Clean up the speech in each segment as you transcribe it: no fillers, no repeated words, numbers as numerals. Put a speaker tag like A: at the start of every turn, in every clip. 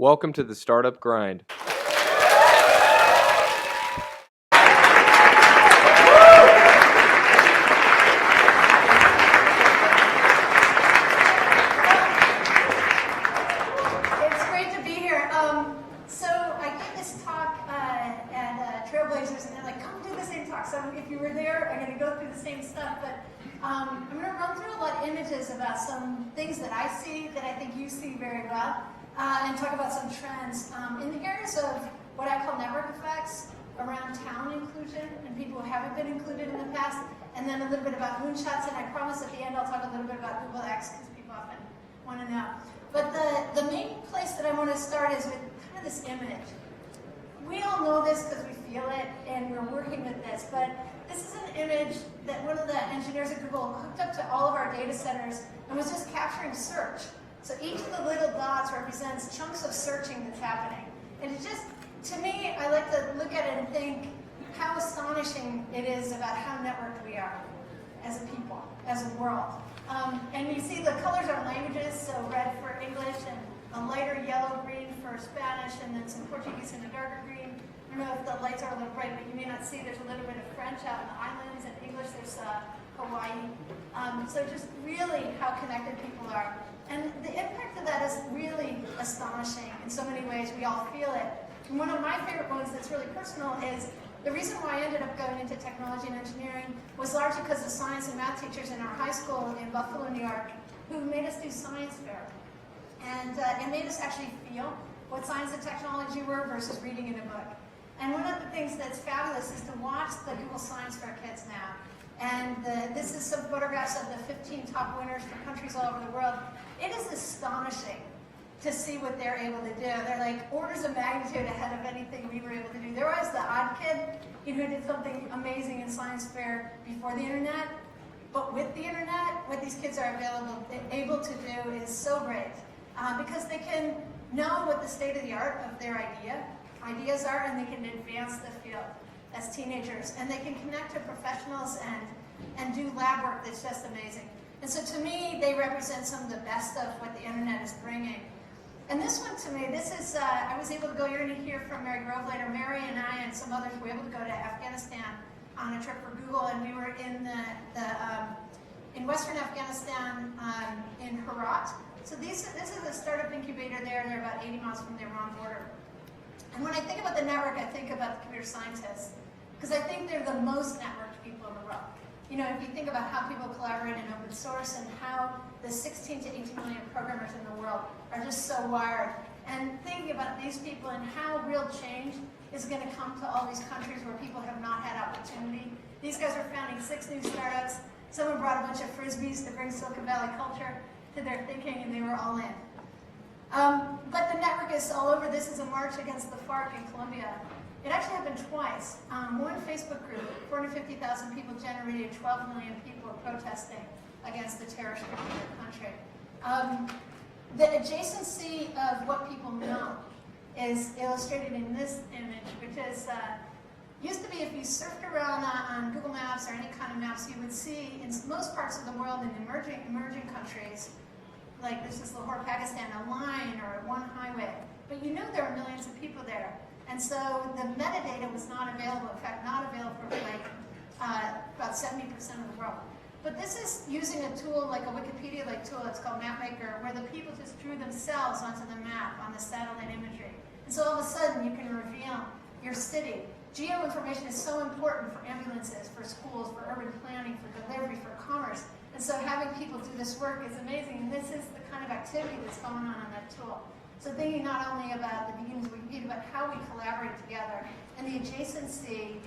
A: Welcome to the Startup Grind.
B: It's great to be here. So I gave this talk at Trailblazers, and they're like, come do the same talk. So if you were there, I'm going to go through the same stuff, but I'm going to run through a lot of images about some things that I see that I think you see very well. And talk about some trends in the areas of what I call network effects around town inclusion and people who haven't been included in the past, and then a little bit about moonshots, and I promise at the end I'll talk a little bit about Google X because people often want to know. But the main place that I want to start is with kind of this image. We all know this because we feel it and we're working with this, but this is an image that one of the engineers at Google hooked up to all of our data centers and was just capturing search. So each of the little dots represents chunks of searching that's happening. And it just, to me, I like to look at it and think how astonishing it is about how networked we are as a people, as a world. And you see the colors are languages, so red for English and a lighter yellow-green for Spanish, and then some Portuguese and a darker green. I don't know if the lights are a little bright, but you may not see there's a little bit of French out in the islands, and English there's Hawaii. So just really how connected people are. And the impact of that is really astonishing in so many ways. We all feel it. And one of my favorite ones that's really personal is the reason why I ended up going into technology and engineering was largely because of science and math teachers in our high school in Buffalo, New York, who made us do science fair. And it made us actually feel what science and technology were versus reading in a book. And one of the things that's fabulous is to watch the Google Science Fair kids now. And this is some photographs of the 15 top winners from countries all over the world. It is astonishing to see what they're able to do. They're like orders of magnitude ahead of anything we were able to do. There was the odd kid who did something amazing in science fair before the internet. But with the internet, what these kids are able to do is so great. Because they can know what the state of the art of their ideas are, and they can advance the field as teenagers. And they can connect to professionals and do lab work that's just amazing. And so to me, they represent some of the best of what the internet is bringing. And this one to me, this is, I was able to go, you're going to hear from Mary Grove later. Mary and I and some others were able to go to Afghanistan on a trip for Google, and we were in in Western Afghanistan in Herat. So this is a startup incubator there. They're about 80 miles from the Iran border. And when I think about the network, I think about the computer scientists, because I think they're the most networked people in the world. You know, if you think about how people collaborate in open source and how the 16 to 18 million programmers in the world are just so wired, and thinking about these people and how real change is going to come to all these countries where people have not had opportunity. These guys are founding 6 new startups. Someone brought a bunch of frisbees to bring Silicon Valley culture to their thinking, and they were all in. But the network is all over. This is a march against the FARC in Colombia. It actually happened twice. One Facebook group, 450,000 people generated 12 million people protesting against the terrorist group in their country. The adjacency of what people know is illustrated in this image, which is, used to be if you surfed around on Google Maps or any kind of maps, you would see in most parts of the world in emerging countries, like this is Lahore, Pakistan, a line or one highway. But you know there are millions of people there. And so the metadata was not available, in fact, not available for like about 70% of the world. But this is using a tool like a Wikipedia-like tool, it's called MapMaker, where the people just drew themselves onto the map on the satellite imagery. And so all of a sudden you can reveal your city. Geo information is so important for ambulances, for schools, for urban planning, for delivery, for commerce. And so having people do this work is amazing. And this is the kind of activity that's going on that tool. So thinking not only about the beginnings of Wikipedia, but how we collaborate together, and the adjacency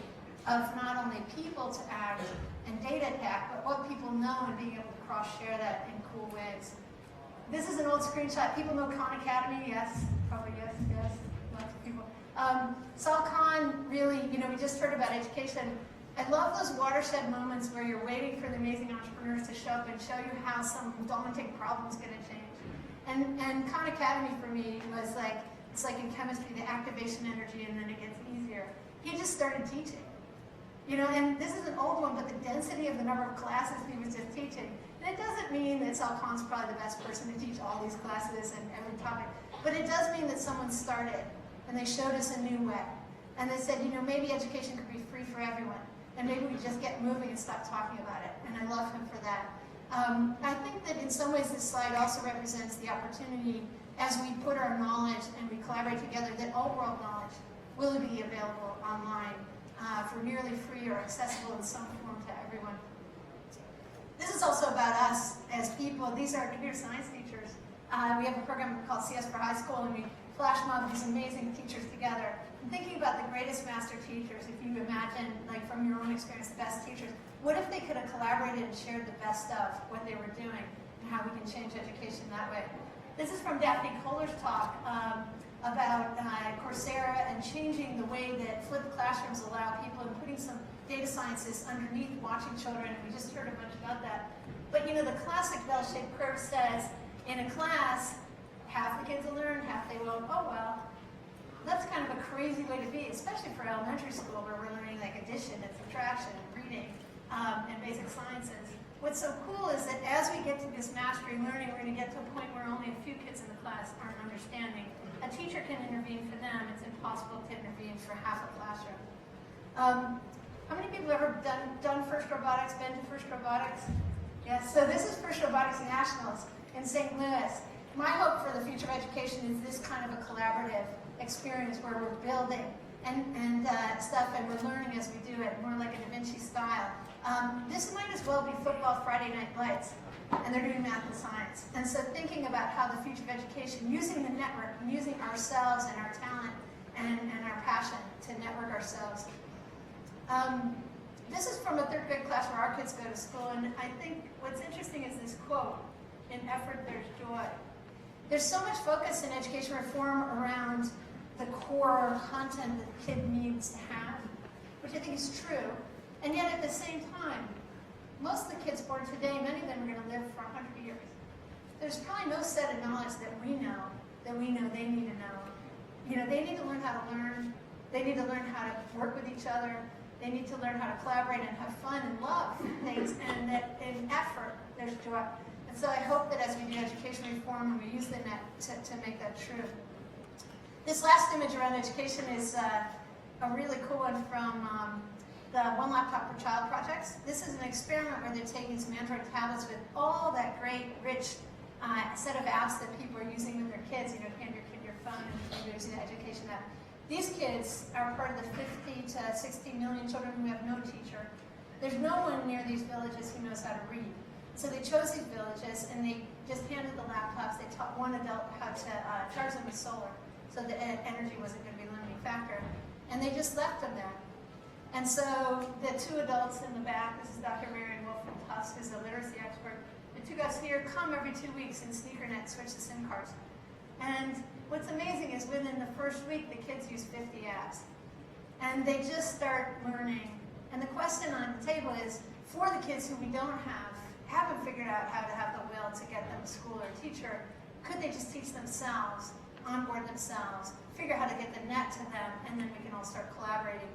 B: of not only people to act and data to act, but what people know and being able to cross-share that in cool ways. This is an old screenshot. People know Khan Academy, yes, probably yes, lots of people. Sal Khan, really, we just heard about education. I love those watershed moments where you're waiting for the amazing entrepreneurs to show up and show you how some daunting problem's going to change. And Khan Academy for me was like, it's like in chemistry, the activation energy, and then it gets easier. He just started teaching. And this is an old one, but the density of the number of classes he was just teaching. And it doesn't mean that Sal Khan's probably the best person to teach all these classes and every topic. But it does mean that someone started, and they showed us a new way. And they said, maybe education could be free for everyone, and maybe we just get moving and stop talking about it. And I love him for that. I think that in some ways this slide also represents the opportunity as we put our knowledge and we collaborate together that all world knowledge will be available online for nearly free or accessible in some form to everyone. This is also about us as people. These are computer science teachers. We have a program called CS for High School, and we flash mob these amazing teachers together. And thinking about the greatest master teachers, if you imagine, like from your own experience, the best teachers, what if they could have collaborated and shared the best of what they were doing and how we can change education that way? This is from Daphne Kohler's talk about Coursera and changing the way that flipped classrooms allow people and putting some data scientists underneath watching children, and we just heard a bunch about that. But the classic bell-shaped curve says, in a class, half the kids will learn, half they won't. Oh well. That's kind of a crazy way to be, especially for elementary school where we're learning like addition and subtraction and reading and basic sciences. What's so cool is that as we get to this mastery learning, we're going to get to a point where only a few kids in the class aren't understanding. A teacher can intervene for them. It's impossible to intervene for half a classroom. How many people have ever done FIRST Robotics, been to FIRST Robotics? Yes, so this is FIRST Robotics Nationals in St. Louis. My hope for the future of education is this kind of a collaborative experience where we're building and stuff and we're learning as we do it, more like a Da Vinci style. This might as well be football Friday night lights, and they're doing math and science. And so thinking about how the future of education, using the network, and using ourselves and our talent and our passion to network ourselves. This is from a third grade class where our kids go to school, and I think what's interesting is this quote, "In effort there's joy." There's so much focus in education reform around the core content that the kid needs to have, which I think is true, and yet at the same time, most of the kids born today, many of them are going to live for 100 years. There's probably no set of knowledge that we know they need to know. They need to learn how to learn. They need to learn how to work with each other. They need to learn how to collaborate and have fun and love things, and that in effort, there's joy. And so I hope that as we do education reform and we use the net to make that true. This last image around education is a really cool one from the One Laptop Per Child projects. This is an experiment where they're taking some Android tablets with all that great, rich set of apps that people are using with their kids. Hand your kid your phone and you're using the education app. These kids are part of the 50 to 60 million children who have no teacher. There's no one near these villages who knows how to read. So they chose these villages and they just handed the laptops. They taught one adult how to charge them with solar, so that energy wasn't going to be a limiting factor. And they just left them there. And so the two adults in the back, this is Dr. Marion Wolf from Tufts, who's a literacy expert. The two guys here come every 2 weeks and SneakerNet switch the SIM cards. And what's amazing is within the first week, the kids use 50 apps. And they just start learning. And the question on the table is, for the kids who we haven't figured out how to have the will to get them to school or a teacher, could they just teach themselves, onboard themselves, figure out how to get the net to them, and then we can all start collaborating.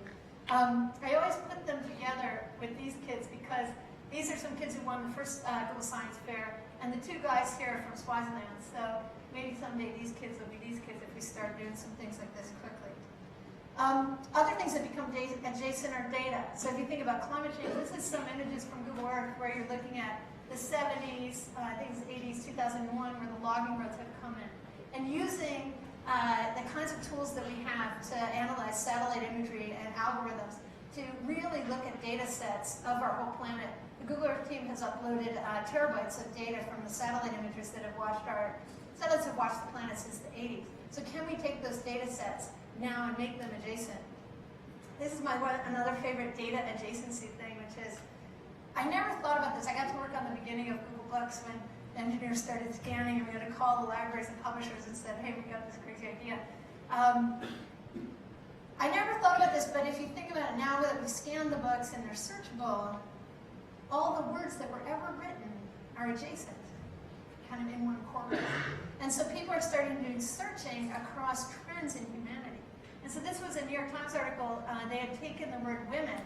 B: I always put them together with these kids because these are some kids who won the first Google Science Fair, and the two guys here are from Swaziland, so maybe someday these kids will be these kids if we start doing some things like this quickly. Other things that become adjacent are data. So if you think about climate change, this is some images from Google Earth where you're looking at the 70s, I think it's the 80s, 2001, where the logging roads have come in. And using the kinds of tools that we have to analyze satellite imagery and algorithms to really look at data sets of our whole planet. The Google Earth team has uploaded terabytes of data from the satellite images that have watched satellites have watched the planet since the 80s. So can we take those data sets now and make them adjacent? This is another favorite data adjacency thing, which is, I never thought about this. I got to work on the beginning of Google Books when engineers started scanning and we had to call the libraries and publishers and said, hey, we got this crazy idea. I never thought about this, but if you think about it now that we scan the books and they're searchable, all the words that were ever written are adjacent, kind of in one corpus. And so people are starting doing searching across trends in humanity. And so this was a New York Times article. They had taken the word women,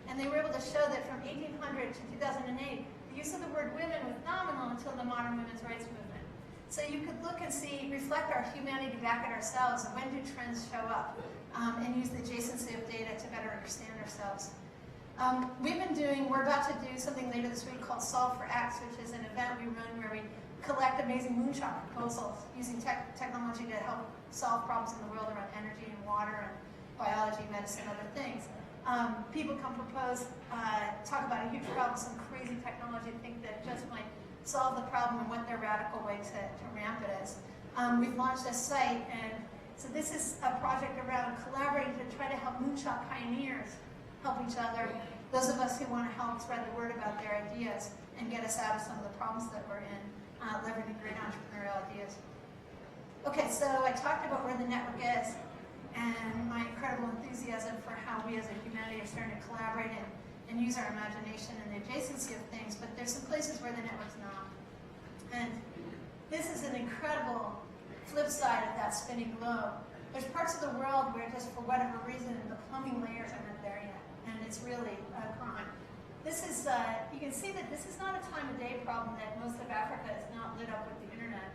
B: and they were able to show that from 1800 to 2008, the use of the word women was nominal until the modern women's rights movement. So you could look and see, reflect our humanity back at ourselves, and when do trends show up, and use the adjacency of data to better understand ourselves. We're about to do something later this week called Solve for X, which is an event we run where we collect amazing moonshot proposals using technology to help solve problems in the world around energy and water and biology, medicine, other things. People come propose, talk about a huge problem, some crazy technology, think that just might solve the problem and what their radical way to ramp it is. We've launched a site, and so this is a project around collaborating to try to help moonshot pioneers help each other, those of us who want to help spread the word about their ideas and get us out of some of the problems that we're in, leveraging great entrepreneurial ideas. Okay, so I talked about where the network is and my incredible enthusiasm for how we as a humanity are starting to collaborate and use our imagination and the adjacency of things, but there's some places where the network's not. And this is an incredible flip side of that spinning globe. There's parts of the world where just for whatever reason the plumbing layers are not there yet, and it's really a crime. This is, you can see that this is not a time of day problem that most of Africa is not lit up with the internet,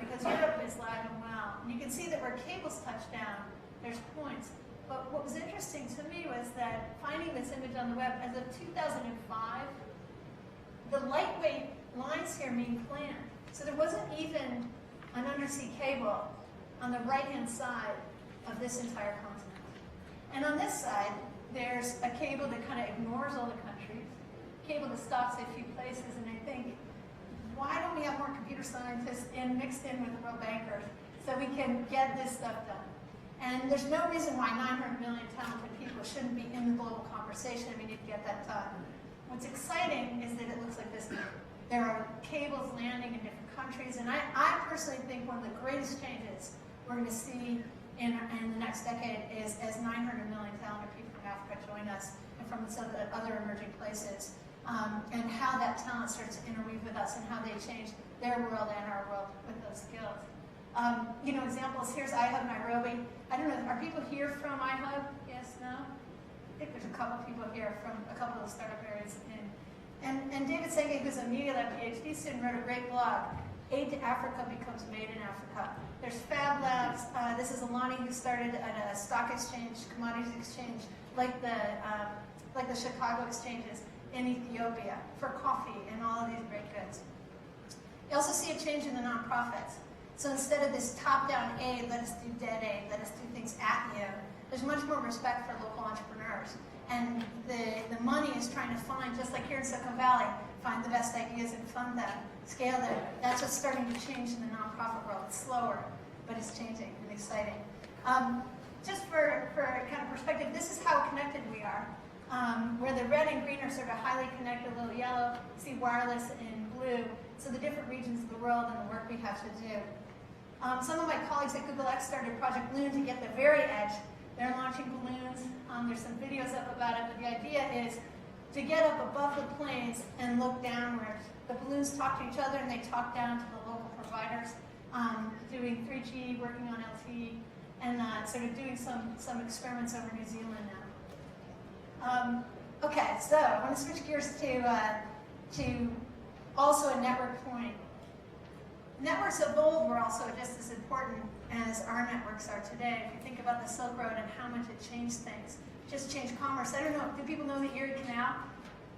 B: because Europe is live and well. And you can see that where cables touch down, there's points. But what was interesting to me was that finding this image on the web, as of 2005, the lightweight lines here mean planned. So there wasn't even an undersea cable on the right-hand side of this entire continent. And on this side, there's a cable that kind of ignores all the countries, cable that stops at a few places, and I think, why don't we have more computer scientists mixed in with the world bankers so we can get this stuff done? And there's no reason why 900 million talented people shouldn't be in the global conversation, and we need to get that done. What's exciting is that it looks like this. There are cables landing in different countries, and I personally think one of the greatest changes we're going to see in the next decade is as 900 million talented people from Africa join us and from some of the other emerging places, and how that talent starts to interweave with us and how they change their world and our world with those skills. Examples, here's iHub Nairobi. I don't know, are people here from iHub? Yes, no? I think there's a couple people here from a couple of the startup areas. And David Senge, who's a Media Lab PhD student, wrote a great blog, Aid to Africa Becomes Made in Africa. There's Fab Labs. This is Alani, who started at a stock exchange, commodities exchange, like the Chicago exchanges in Ethiopia for coffee and all of these great goods. You also see a change in the nonprofits. So instead of this top-down aid, let us do dead aid, let us do things at you, there's much more respect for local entrepreneurs. And the money is trying to find, just like here in Silicon Valley, find the best ideas and fund them, scale them. That's what's starting to change in the nonprofit world. It's slower, but it's changing and exciting. Just for kind of perspective, this is how connected we are. Where the red and green are sort of highly connected, a little yellow, see wireless in blue. So the different regions of the world and the work we have to do. Some of my colleagues at Google X started Project Loon to get the very edge. They're launching balloons. There's some videos up about it, but the idea is to get up above the planes and look downward. The balloons talk to each other and they talk down to the local providers, doing 3G, working on LTE, and sort of doing some experiments over New Zealand now. Okay, so I want to switch gears to also a network point. Networks of old were also just as important as our networks are today. If you think about the Silk Road and how much it changed things, just changed commerce. I don't know, do people know the Erie Canal?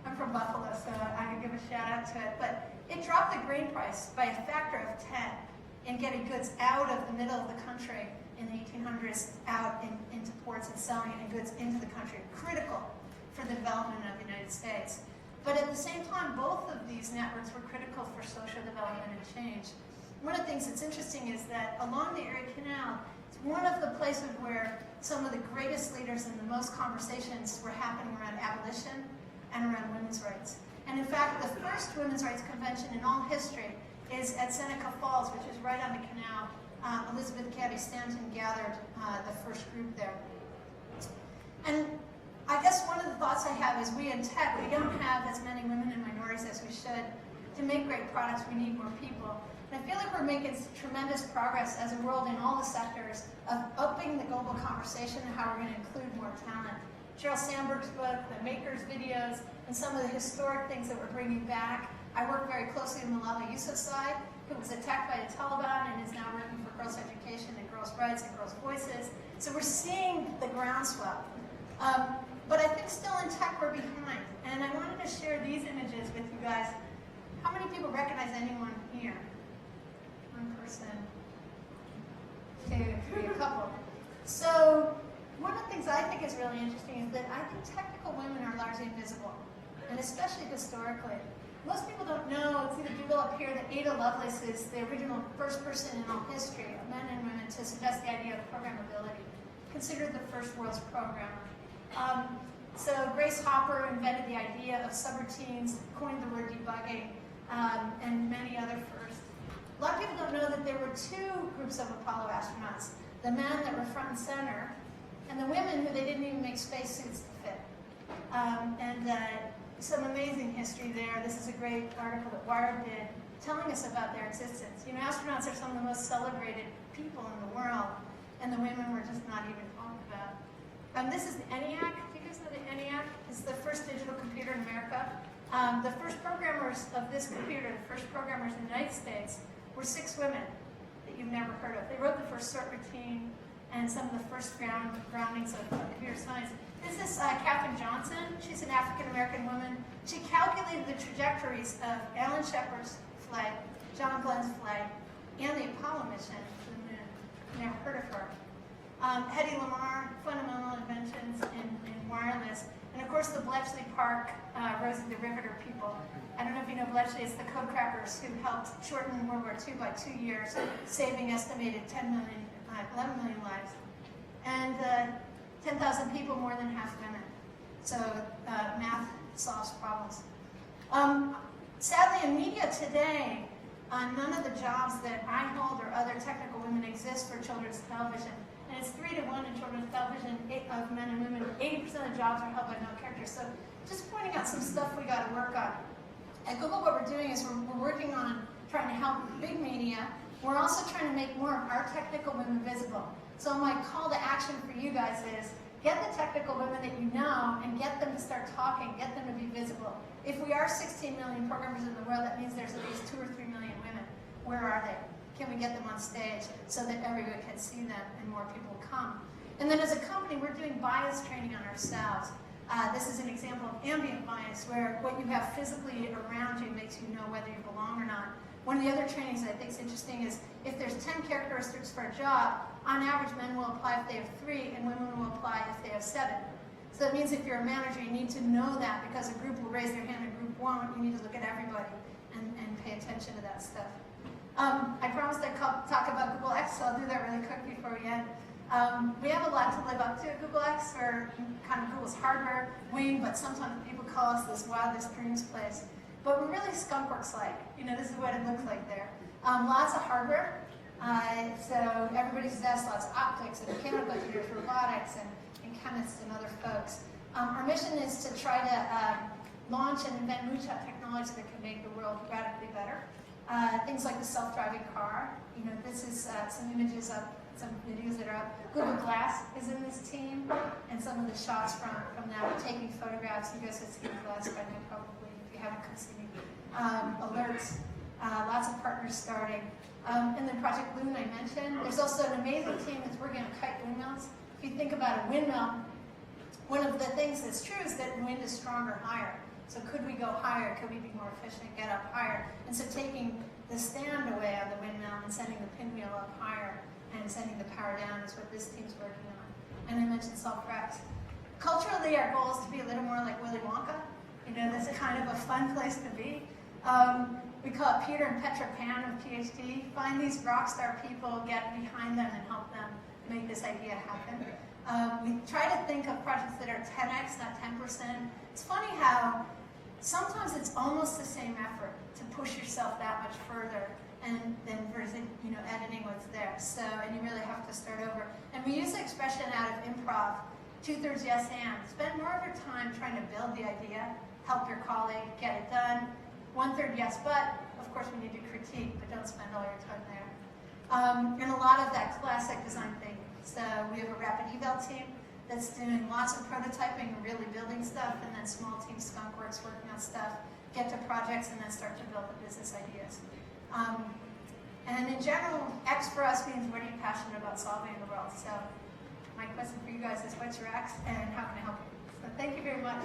B: I'm from Buffalo, so I can give a shout out to it. But it dropped the grain price by a factor of 10 in getting goods out of the middle of the country in the 1800s, out into ports and selling it and goods into the country. Critical for the development of the United States. But at the same time, both of these networks were critical for social development and change. One of the things that's interesting is that along the Erie Canal, it's one of the places where some of the greatest leaders and the most conversations were happening around abolition and around women's rights. And in fact, the first women's rights convention in all history is at Seneca Falls, which is right on the canal. Elizabeth Cady Stanton gathered the first group there. And I guess one of the thoughts I have is we in tech, we don't have as many women and minorities as we should. To make great products, we need more people. And I feel like we're making tremendous progress as a world in all the sectors of upping the global conversation and how we're going to include more talent. Sheryl Sandberg's book, the Makers videos, and some of the historic things that we're bringing back. I work very closely with Malala Yousafzai, who was attacked by the Taliban and is now working for girls' education and girls' rights and girls' voices. So we're seeing the groundswell. But I think still in tech we're behind. And I wanted to share these images with you guys. How many people recognize anyone here? One person, two, three, a couple. So one of the things I think is really interesting is that I think technical women are largely invisible, and especially historically. Most people don't know, it's either Google up here, that Ada Lovelace is the original first person in all history of men and women to suggest the idea of programmability, considered the first world's programmer. So Grace Hopper invented the idea of subroutines, coined the word debugging, and many other firsts. A lot of people don't know that there were two groups of Apollo astronauts, the men that were front and center, and the women who they didn't even make spacesuits to fit. Some amazing history there. This is a great article that Wired did telling us about their existence. You know, astronauts are some of the most celebrated people in the world, and the women were just not even talked about. This is the ENIAC. Do you guys know the ENIAC? It's the first digital computer in America. The first programmers of this computer, the first programmers in the United States, were 6 women that you've never heard of. They wrote the first sort routine and some of the first groundings of computer science. This is Katherine Johnson. She's an African-American woman. She calculated the trajectories of Alan Shepard's flight, John Glenn's flight, and the Apollo mission to the moon. Never heard of her. Hedy Lamarr, fundamental inventions in wireless. And of course the Bletchley Park, Rosie the Riveter people. I don't know if you know Bletchley, it's the code crackers who helped shorten World War II by 2 years, saving estimated 11 million lives. And 10,000 people, more than half women. So math solves problems. Sadly, in media today, none of the jobs that I hold or other technical women exist for children's television. And it's 3 to 1 in children's television of men and women. 80% of the jobs are held by male characters. So just pointing out some stuff we got to work on. At Google, what we're doing is we're working on trying to help big media. We're also trying to make more of our technical women visible. So my call to action for you guys is get the technical women that you know and get them to start talking, get them to be visible. If we are 16 million programmers in the world, that means there's at least 2 or 3 million women. Where are they? Can we get them on stage so that everyone can see them and more people come? And then as a company, we're doing bias training on ourselves. This is an example of ambient bias, where what you have physically around you makes you know whether you belong or not. One of the other trainings that I think is interesting is if there's 10 characteristics for a job, on average men will apply if they have 3 and women will apply if they have 7. So that means if you're a manager, you need to know that because a group will raise their hand and a group won't. You need to look at everybody and pay attention to that stuff. I promised I'd talk about Google X, so I'll do that really quick before we end. We have a lot to live up to at Google X. We're kind of Google's hardware wing, but sometimes people call us this wildest dreams place. But we're really skunkworks-like. You know, this is what it looks like there. Lots of hardware. So everybody's possessed lots of optics and mechanical engineers, robotics, and chemists and other folks. Our mission is to try to launch and invent moonshot technology that can make the world radically better. Things like the self-driving car. You know, this is some images of some videos that are up. Google Glass is in this team, and some of the shots from that are taking photographs. You guys have seen Glass by now, probably, if you haven't come see me. Alerts, lots of partners starting. And then Project Loon I mentioned. There's also an amazing team that's working on kite windmills. If you think about a windmill, one of the things that's true is that wind is stronger higher. So could we go higher? Could we be more efficient, get up higher? And so taking the stand away on the windmill and sending the pinwheel up higher and sending the power down is what this team's working on. And I mentioned self-reps. Culturally, our goal is to be a little more like Willy Wonka. You know, this is kind of a fun place to be. We call it Peter and Petra Pan with PhD. Find these rock star people, get behind them, and help them make this idea happen. We try to think of projects that are 10x, not 10%. It's funny how sometimes it's almost the same effort to push yourself that much further and then versus, you know, editing what's there. So, and you really have to start over. And we use the expression out of improv, 2/3 yes and. Spend more of your time trying to build the idea, help your colleague get it done. 1/3 yes, but of course we need to critique, but don't spend all your time there. And a lot of that classic design thinking. So we have a rapid eval team that's doing lots of prototyping and really building stuff, and then small team skunkworks working on stuff, get to projects, and then start to build the business ideas. And in general, X for us means what are you passionate about solving in the world? So my question for you guys is, what's your X and how can I help you? So thank you very much.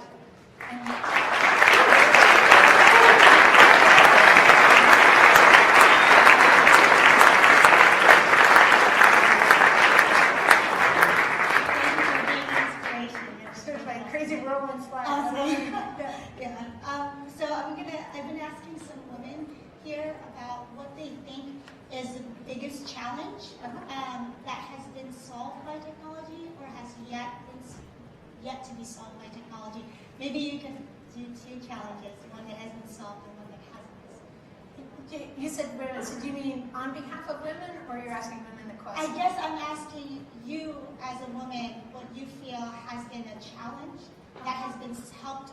C: I've been asking some women here about what they think is the biggest challenge that has been solved by technology or has yet to be solved by technology. Maybe you can do two challenges, one that has been solved and one that hasn't.
B: You said women, so do you mean on behalf of women, or you're asking women the question?
C: I guess I'm asking you as a woman what you feel has been a challenge that has been helped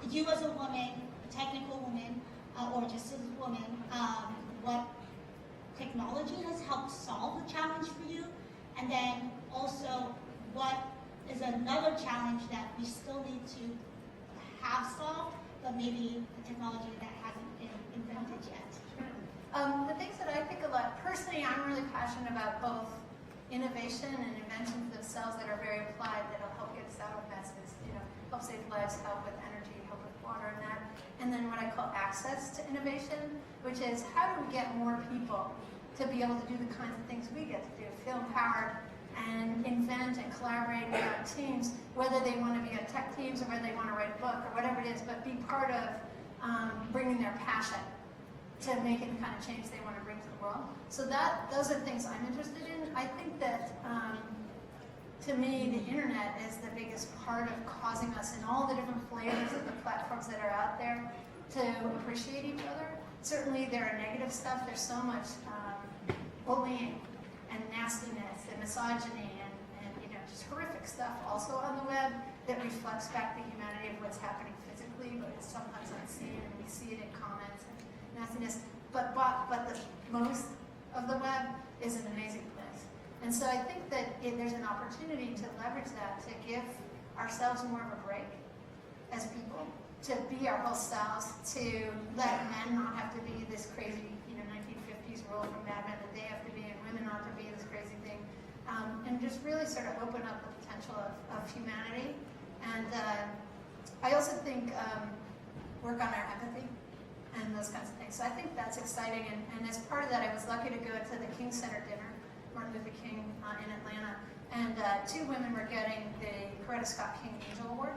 C: you as a woman, a technical woman, or just as a woman, what technology has helped solve the challenge for you, and then also what is another challenge that we still need to have solved, but maybe the technology that hasn't been invented yet.
B: The things that I think a lot, personally, I'm really passionate about both innovation and inventions themselves that are very applied, that'll help get us out of messes, help save lives, help with energy, help with water and that. And then what I call access to innovation, which is how do we get more people to be able to do the kinds of things we get to do, feel empowered and invent and collaborate with our teams, whether they want to be on tech teams or whether they want to write a book or whatever it is, but be part of bringing their passion to making the kind of change they want to bring to the world. So those are things I'm interested in. I think that to me, the internet is the biggest part of causing us in all the different flavors of the platforms that are out there to appreciate each other. Certainly there are negative stuff. There's so much bullying and nastiness and misogyny and just horrific stuff also on the web that reflects back the humanity of what's happening physically, but it's sometimes unseen, and we see it in comments and nastiness. But the most of the web is an amazing place. And so I think that there's an opportunity to leverage that, to give ourselves more of a break as people, to be our whole selves, to let men not have to be this crazy 1950s rule from Mad Men that they have to be, and women not to be this crazy thing, and just really sort of open up the potential of humanity. And I also think work on our empathy and those kinds of things. So I think that's exciting, and as part of that, I was lucky to go to the King Center dinner, Martin Luther King in Atlanta, and two women were getting the Coretta Scott King Angel Award.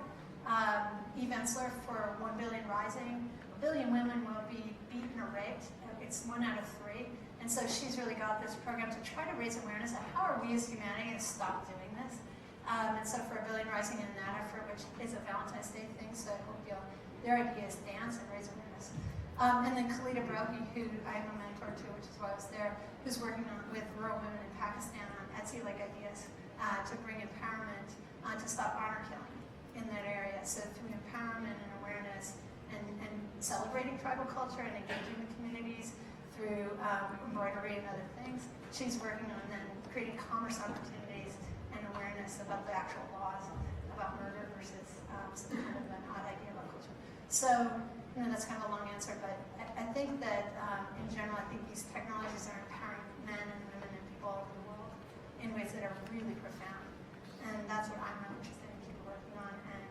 B: Eve Ensler for 1 Billion Rising. 1 billion women will be beaten or raped. It's 1 out of 3. And so she's really got this program to try to raise awareness of how are we as humanity going to stop doing this. And so for 1 Billion Rising in that effort, which is a Valentine's Day thing, so I hope their idea is dance and raise awareness. And then Khalida Brohi, who I'm a mentor to, which is why I was there, who's working with rural women in Pakistan on Etsy-like ideas to bring empowerment to stop honor killing in that area. So through empowerment and awareness and celebrating tribal culture and engaging the communities through embroidery and other things, she's working on then creating commerce opportunities and awareness about the actual laws about murder versus some kind of an odd idea about culture. So that's kind of a long answer, but I think that in general, I think these technologies are empowering men and women and people all over the world in ways that are really profound. And that's what I'm really interested in keep working on, and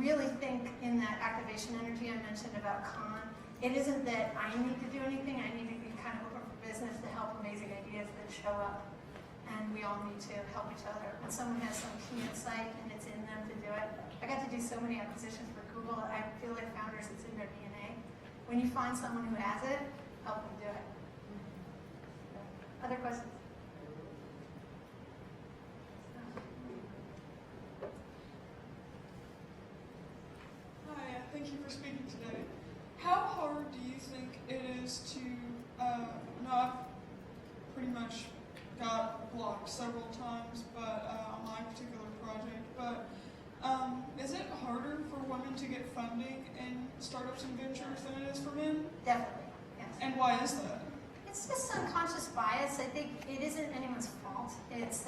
B: really think in that activation energy I mentioned about Khan. It isn't that I need to do anything, I need to be kind of open for business to help amazing ideas that show up, and we all need to help each other. When someone has some key insight and it's in them to do it, I got to do so many acquisitions for Google, I feel like founders, it's in their DNA. When you find someone who has it, help them do it. Other questions?
D: Hi, thank you for speaking today. How hard do you think it is to, I've pretty much got blocked several times, but on my particular project, but is it harder for women to get funding in startups and ventures than it is for men?
B: Definitely, yes.
D: And why is that?
B: It's just unconscious bias. I think it isn't anyone's fault. It's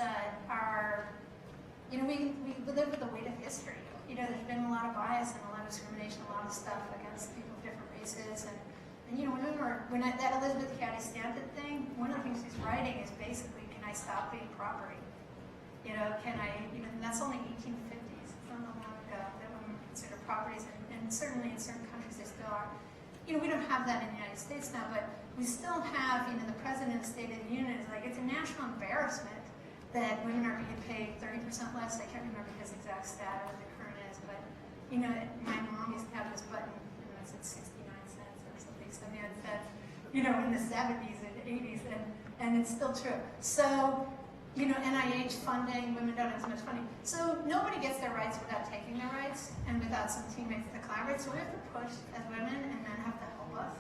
B: we live with the weight of history. There's been a lot of bias and a lot of discrimination, a lot of stuff against people of different races, And that Elizabeth Cady Stanton thing, one of the things she's writing is basically, can I stop being property? And that's only 1850s, it's not long ago that women were considered properties, and certainly in certain countries they still are. We don't have that in the United States now, but we still have, the President of the State of the Union is like, it's a national embarrassment that women are being paid 30% less. I can't remember his exact stat, what the current is, but, my mom used to have this button, and it said 69 cents or something, in the 70s and 80s, and it's still true. So, NIH funding, women don't have as much funding. So nobody gets their rights without taking their rights and without some teammates to collaborate. So we have to push as women, and men have to help us.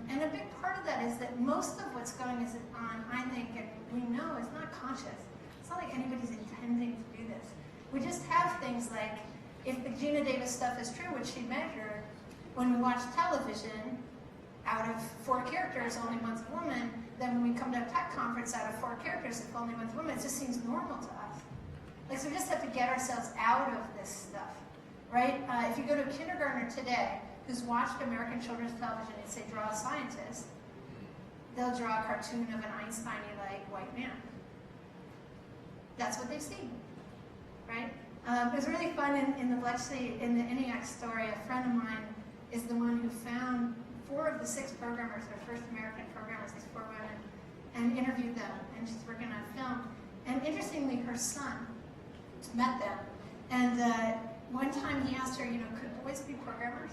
B: And a big part of that is that most of what's going on, I think, and we know, is not conscious. It's not like anybody's intending to do this. We just have things like, if the Gina Davis stuff is true, which she measured, when we watch television, out of 4 characters, only one's a woman. Then when we come to a tech conference, out of 4 characters, if only one's a woman, it just seems normal to us. So we just have to get ourselves out of this stuff, right? If you go to a kindergartner today who's watched American children's television and say, draw a scientist, they'll draw a cartoon of an Einstein-like white man. That's what they've seen, right? It was really fun in the ENIAC story. A friend of mine is the one who found 4 of the 6 programmers, their first American programmers, these 4 women, and interviewed them, and she's working on film. And interestingly, her son met them, and one time he asked her, could boys be programmers?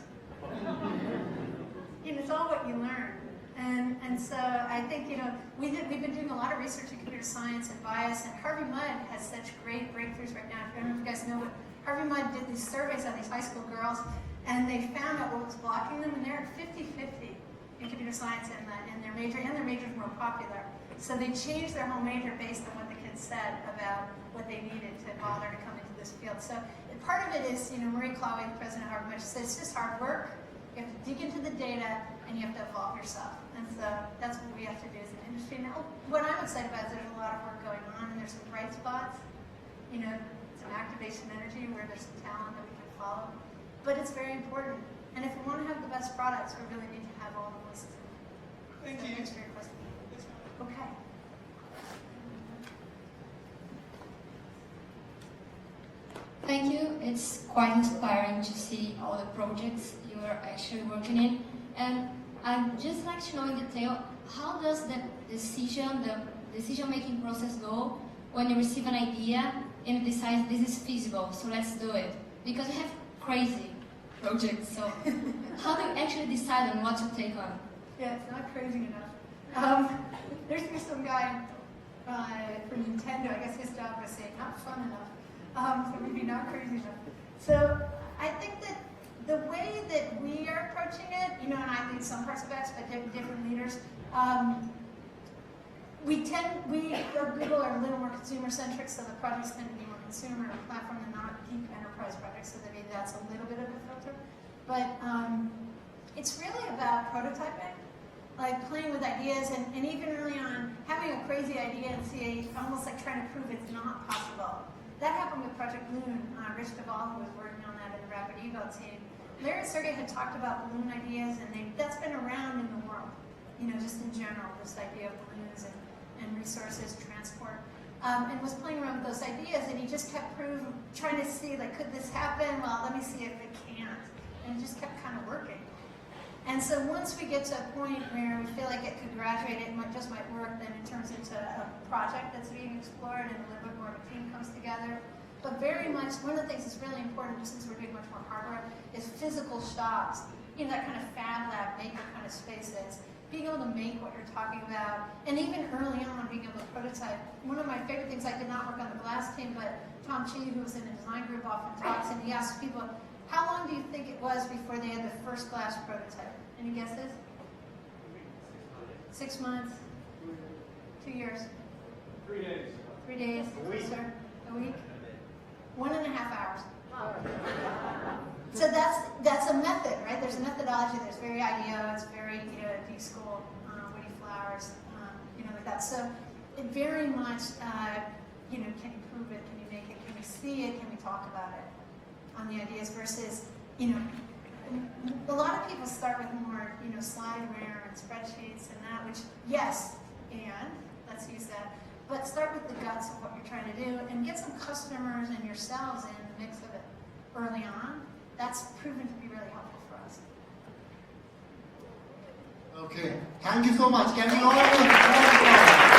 B: It's all what you learn. And so I think, we've been doing a lot of research in computer science and bias, and Harvey Mudd has such great breakthroughs right now. I don't know if you guys know, but Harvey Mudd did these surveys on these high school girls, and they found out what was blocking them, and they're at 50-50 in computer science and their major, and their major's more popular. So they changed their whole major based on what the kids said about what they needed to bother to come into this field. So part of it is, Marie Clawey, the president of Harvard, says it's just hard work. You have to dig into the data, and you have to evolve yourself. And so that's what we have to do as an industry. Now, what I'm excited about is there's a lot of work going on, and there's some bright spots. Some activation energy where there's some talent that we can follow. But it's very important. And if we want to have the best products, we really need to have all the voices.
D: Thank
B: So
D: you.
B: thanks for your question.
D: Yes, ma'am.
B: Okay.
E: Thank you. It's quite inspiring to see all the projects you are actually working in. And I'd just like to know in detail, how does the decision-making process go when you receive an idea and you decide this is feasible, so let's do it? Because you have crazy projects, so how do you actually decide on what to take on?
B: Yeah, it's not crazy enough. There's some guy from Nintendo, I guess his job was saying, not fun enough. So maybe not crazy enough. So I think that the way that we are approaching it, and I lead some parts of X, but different leaders, we at Google are a little more consumer-centric, so the projects tend to be more consumer platform than not deep enterprise projects, so that maybe that's a little bit of a filter. But it's really about prototyping, like playing with ideas, and even early on, having a crazy idea and almost like trying to prove it's not possible. That happened with Project Loon. Rich Duvall, who was working on that in the Rapid Evo team, Larry and Sergey had talked about balloon ideas, and that's been around in the world, just in general, this idea of balloons and resources, transport, and was playing around with those ideas, and he just kept trying to see, like, could this happen? Well, let me see if it can't. And it just kept kind of working. And so once we get to a point where we feel like it could graduate, it might work, then it turns into a project that's being explored, and a little bit more of a team comes together. But very much, one of the things that's really important, since we're doing much more hardware, is physical shops. That kind of fab lab, maker kind of spaces. Being able to make what you're talking about, and even early on, being able to prototype. One of my favorite things, I did not work on the glass team, but Tom Chi, who was in the design group, often talks, and he asks people, how long do you think it was before they had the first glass prototype? Any guesses? 6 months? 2 years?
F: 3 days.
B: 3 days?
F: A week.
B: Sir? A week? 1.5 hours. So that's a method, right? There's a methodology. There's very IDEO. It's very D school, Woody Flowers, like that. So it very much, can you prove it? Can you make it? Can we see it? Can we talk about it on the ideas versus, a lot of people start with more, slideware and spreadsheets and that, which, yes, and let's use that. But start with the guts of what you're trying to do and get some customers and yourselves in the mix of it early on. That's proven to be really helpful for us.
F: Okay, thank you so much. Can we all